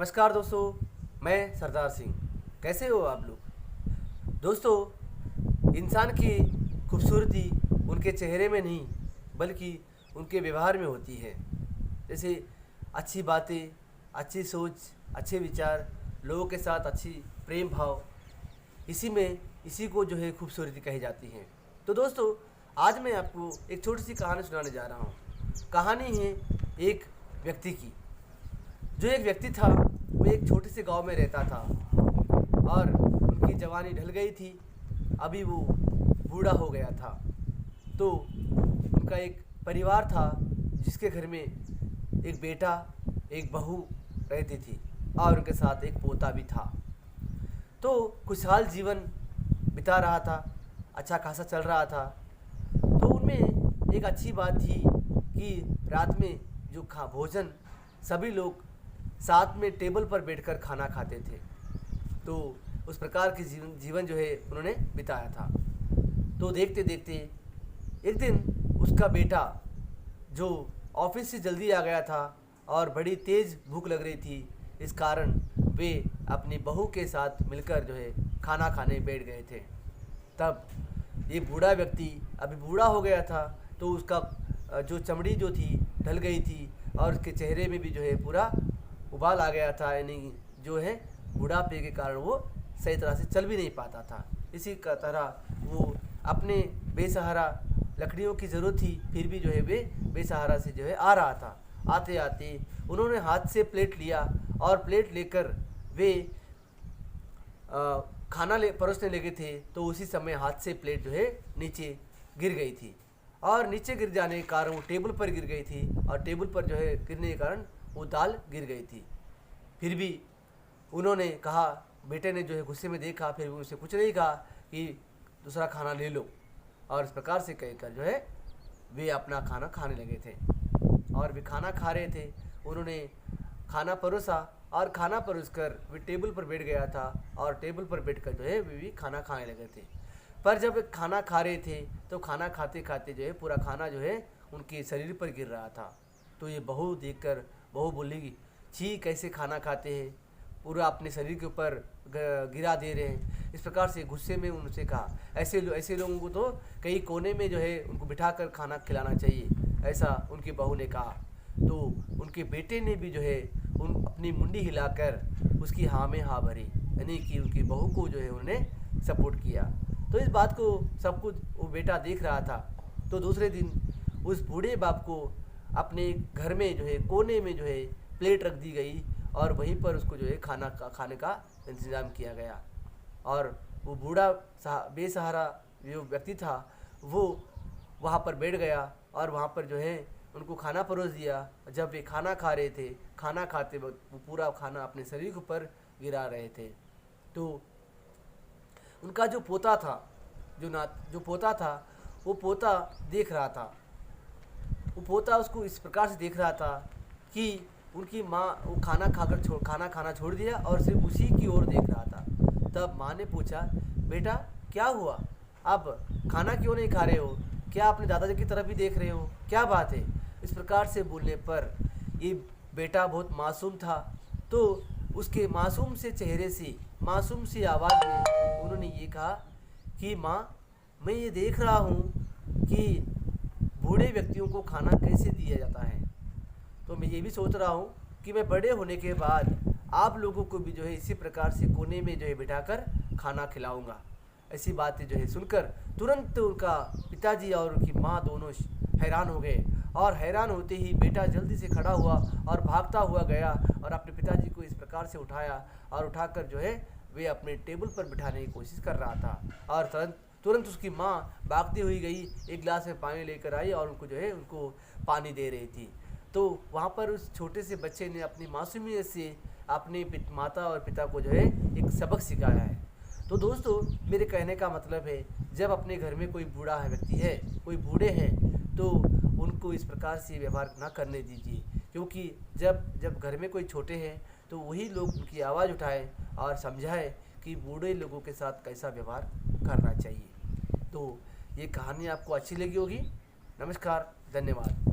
नमस्कार दोस्तों, मैं सरदार सिंह। कैसे हो आप लोग? दोस्तों, इंसान की खूबसूरती उनके चेहरे में नहीं बल्कि उनके व्यवहार में होती है। जैसे अच्छी बातें, अच्छी सोच, अच्छे विचार, लोगों के साथ अच्छी प्रेम भाव, इसी को जो है खूबसूरती कही जाती है। तो दोस्तों, आज मैं आपको एक छोटी सी कहानी सुनाने जा रहा हूँ। कहानी है एक व्यक्ति की। जो एक व्यक्ति था वो एक छोटे से गांव में रहता था और उनकी जवानी ढल गई थी। अभी वो बूढ़ा हो गया था। तो उनका एक परिवार था जिसके घर में एक बेटा, एक बहू रहती थी और उनके साथ एक पोता भी था। तो खुशहाल जीवन बिता रहा था, अच्छा खासा चल रहा था। तो उनमें एक अच्छी बात थी कि रात में जो भोजन सभी लोग साथ में टेबल पर बैठकर खाना खाते थे। तो उस प्रकार की जीवन जो है उन्होंने बिताया था। तो देखते देखते एक दिन उसका बेटा जो ऑफिस से जल्दी आ गया था और बड़ी तेज़ भूख लग रही थी, इस कारण वे अपनी बहू के साथ मिलकर जो है खाना खाने बैठ गए थे। तब ये बूढ़ा व्यक्ति अभी बूढ़ा हो गया था, तो उसका जो चमड़ी जो थी ढल गई थी और उसके चेहरे में भी जो है पूरा उबाल आ गया था। यानी जो है बुढ़ापे के कारण वो सही तरह से चल भी नहीं पाता था। इसी का तरह वो अपने बेसहारा, लकड़ियों की ज़रूरत थी फिर भी जो है वे बेसहारा से जो है आ रहा था। आते आते उन्होंने हाथ से प्लेट लिया और प्लेट लेकर वे खाना परोसने लगे थे। तो उसी समय हाथ से प्लेट जो है नीचे गिर गई थी और नीचे गिर जाने के कारण वो टेबल पर गिर गई थी और टेबल पर जो है गिरने के कारण वो दाल गिर गई थी। फिर भी उन्होंने कहा, बेटे ने जो है गुस्से में देखा, फिर भी उसे कुछ नहीं कहा कि दूसरा खाना ले लो। और इस प्रकार से कहकर जो है वे अपना खाना खाने लगे थे और वे खाना खा रहे थे। उन्होंने खाना परोसा और खाना परोसकर वे टेबल पर बैठ गया था और टेबल पर बैठकर जो है वे भी खाना खाने लगे थे। पर जब खाना खा रहे थे तो खाना खाते खाते जो है पूरा खाना जो है उनके शरीर पर गिर रहा था। तो ये बहू देखकर बहू बोलेगी, छी कैसे खाना खाते हैं, पूरा अपने शरीर के ऊपर गिरा दे रहे हैं। इस प्रकार से गुस्से में उनसे कहा, ऐसे लोगों को तो कहीं कोने में जो है उनको बिठाकर खाना खिलाना चाहिए, ऐसा उनकी बहू ने कहा। तो उनके बेटे ने भी जो है अपनी मुंडी हिलाकर उसकी हाँ में हाँ भरी, यानी कि उनकी बहू को जो है उन्होंने सपोर्ट किया। तो इस बात को सब कुछ वो बेटा देख रहा था। तो दूसरे दिन उस बूढ़े बाप को अपने घर में जो है कोने में जो है प्लेट रख दी गई और वहीं पर उसको जो है खाने का इंतज़ाम किया गया। और वो बूढ़ा बेसहारा जो व्यक्ति था वो वहाँ पर बैठ गया और वहाँ पर जो है उनको खाना परोस दिया। जब वे खाना खा रहे थे, खाना खाते वक्त वो पूरा खाना अपने शरीर के ऊपर गिरा रहे थे। तो उनका जो पोता था, जो पोता था, वो पोता देख रहा था। वो पोता उसको इस प्रकार से देख रहा था कि उनकी माँ वो खाना खाना छोड़ दिया और सिर्फ उसी की ओर देख रहा था। तब माँ ने पूछा, बेटा क्या हुआ, अब खाना क्यों नहीं खा रहे हो, क्या अपने दादाजी की तरफ भी देख रहे हो, क्या बात है? इस प्रकार से बोलने पर ये बेटा बहुत मासूम था। तो उसके मासूम से चेहरे से, मासूम सी आवाज़ में उन्होंने ये कहा कि माँ, मैं ये देख रहा हूँ कि बूढ़े व्यक्तियों को खाना कैसे दिया जाता है, तो मैं ये भी सोच रहा हूँ कि मैं बड़े होने के बाद आप लोगों को भी जो है इसी प्रकार से कोने में जो है बिठाकर खाना खिलाऊंगा। ऐसी बातें जो है सुनकर तुरंत उनका पिताजी और उनकी माँ दोनों हैरान हो गए और हैरान होते ही बेटा जल्दी से खड़ा हुआ और भागता हुआ गया और अपने पिताजी को इस प्रकार से उठाया और उठाकर जो है वे अपने टेबल पर बिठाने की कोशिश कर रहा था। और तुरंत उसकी माँ भागती हुई गई, एक गिलास में पानी लेकर आई और उनको जो है उनको पानी दे रही थी। तो वहाँ पर उस छोटे से बच्चे ने अपनी मासूमियत से अपने माता और पिता को जो है एक सबक सिखाया है। तो दोस्तों, मेरे कहने का मतलब है, जब अपने घर में कोई बूढ़ा व्यक्ति है, कोई बूढ़े हैं, तो उनको इस प्रकार से व्यवहार ना करने दीजिए। क्योंकि जब घर में कोई छोटे हैं तो वही लोग उनकी आवाज़ उठाएं और समझाएं कि बूढ़े लोगों के साथ कैसा व्यवहार करना चाहिए। तो ये कहानी आपको अच्छी लगी होगी। नमस्कार, धन्यवाद।